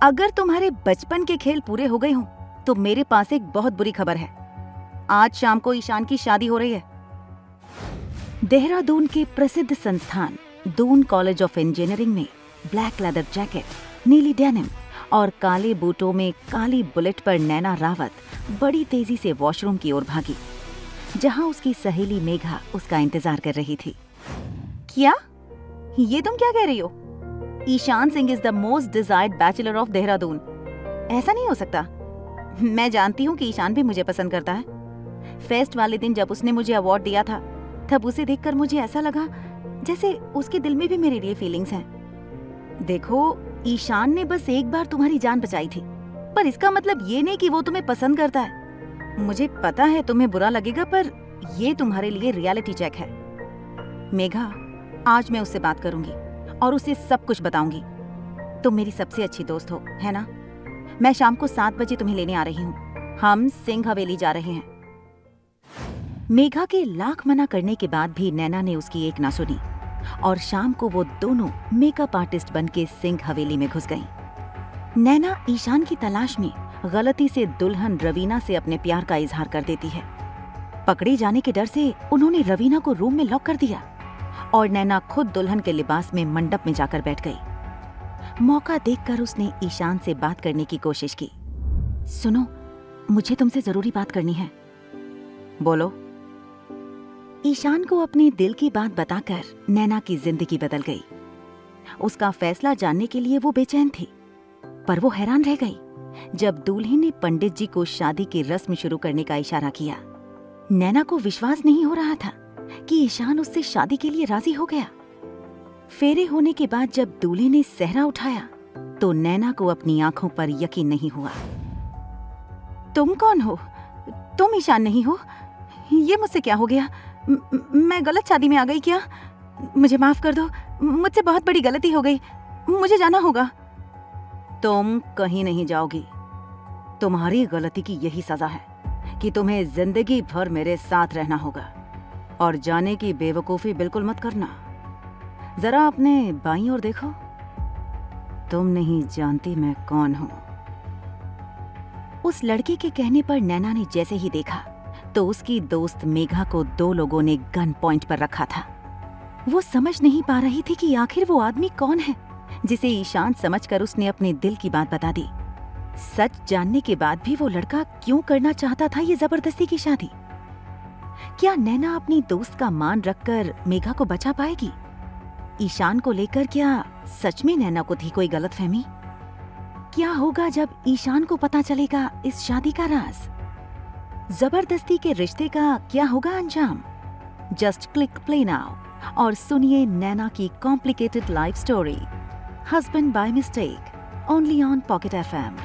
अगर तुम्हारे बचपन के खेल पूरे हो गए हों तो मेरे पास एक बहुत बुरी खबर है। आज शाम को ईशान की शादी हो रही है। देहरादून के प्रसिद्ध संस्थान दून कॉलेज ऑफ इंजीनियरिंग में ब्लैक लेदर जैकेट, नीली डेनिम और काले बूटों में काली बुलेट पर नैना रावत बड़ी तेजी से वॉशरूम की ओर भागी, जहां उसकी सहेली मेघा उसका इंतजार कर रही थी। क्या? ये तुम क्या कह रही हो? Ishaan Singh is the most desired bachelor of Dehradun. ऐसा नहीं हो सकता। मैं जानती हूँ कि ईशान भी मुझे पसंद करता है। फेस्ट वाले दिन जब उसने मुझे अवार्ड दिया था, तब उसे देखकर मुझे ऐसा लगा जैसे उसके दिल में भी मेरे लिए फीलिंग्स हैं। देखो, ईशान ने बस एक बार तुम्हारी जान बचाई थी, पर इसका मतलब ये नहीं कि वो तुम्हें पसंद करता है। मुझे पता है तुम्हें बुरा लगेगा, पर ये तुम्हारे लिए रियलिटी चेक है। मेघा, आज मैं उससे बात करूंगी और उसे सब कुछ बताऊंगी। तुम मेरी सबसे अच्छी दोस्त हो, है ना? मैं शाम को 7 बजे तुम्हें लेने आ रही हूँ। हम सिंह हवेली जा रहे हैं। मेघा के लाख मना करने के बाद भी नैना ने उसकी एक ना सुनी और शाम को वो दोनों मेकअप आर्टिस्ट बनके सिंह हवेली में घुस गईं। नैना ईशान की तलाश में गलती से दुल्हन रवीना से अपने प्यार का इजहार कर देती है। पकड़े जाने के डर से उन्होंने रवीना को रूम में लॉक कर दिया और नैना खुद दुल्हन के लिबास में मंडप में जाकर बैठ गई। मौका देखकर उसने ईशान से बात करने की कोशिश की। सुनो, मुझे तुमसे जरूरी बात करनी है। बोलो। ईशान को अपने दिल की बात बताकर नैना की जिंदगी बदल गई। उसका फैसला जानने के लिए वो बेचैन थी, पर वो हैरान रह गई जब दूल्हे ने पंडित जी को शादी की रस्म शुरू करने का इशारा किया। नैना को विश्वास नहीं हो रहा था कि ईशान उससे शादी के लिए राजी हो गया। फेरे होने के बाद जब दूल्हे ने सेहरा उठाया तो नैना को अपनी आंखों पर यकीन नहीं हुआ। तुम कौन हो? तुम ईशान नहीं हो? ये मुझसे क्या हो गया? मैं गलत शादी में आ गई क्या? मुझे माफ कर दो, मुझसे बहुत बड़ी गलती हो गई। मुझे जाना होगा। तुम कहीं नहीं जाओगी। तुम्हारी गलती की यही सजा है कि तुम्हें जिंदगी भर मेरे साथ रहना होगा। और जाने की बेवकूफी बिल्कुल मत करना। जरा अपने बाईं ओर देखो। तुम नहीं जानती मैं कौन हूं। उस लड़के के कहने पर नैना ने जैसे ही देखा तो उसकी दोस्त मेघा को 2 लोगों ने गन पॉइंट पर रखा था। वो समझ नहीं पा रही थी कि आखिर वो आदमी कौन है जिसे ईशान समझकर उसने अपने दिल की बात बता दी। सच जानने के बाद भी वो लड़का क्यों करना चाहता था ये जबरदस्ती की शादी? क्या नैना अपनी दोस्त का मान रखकर मेघा को बचा पाएगी? ईशान को लेकर क्या सच में नैना को थी कोई गलतफहमी? क्या होगा जब ईशान को पता चलेगा इस शादी का राज? जबरदस्ती के रिश्ते का क्या होगा अंजाम? जस्ट क्लिक प्ले नाउ और सुनिए नैना की complicated life story, husband by mistake, only on pocket FM।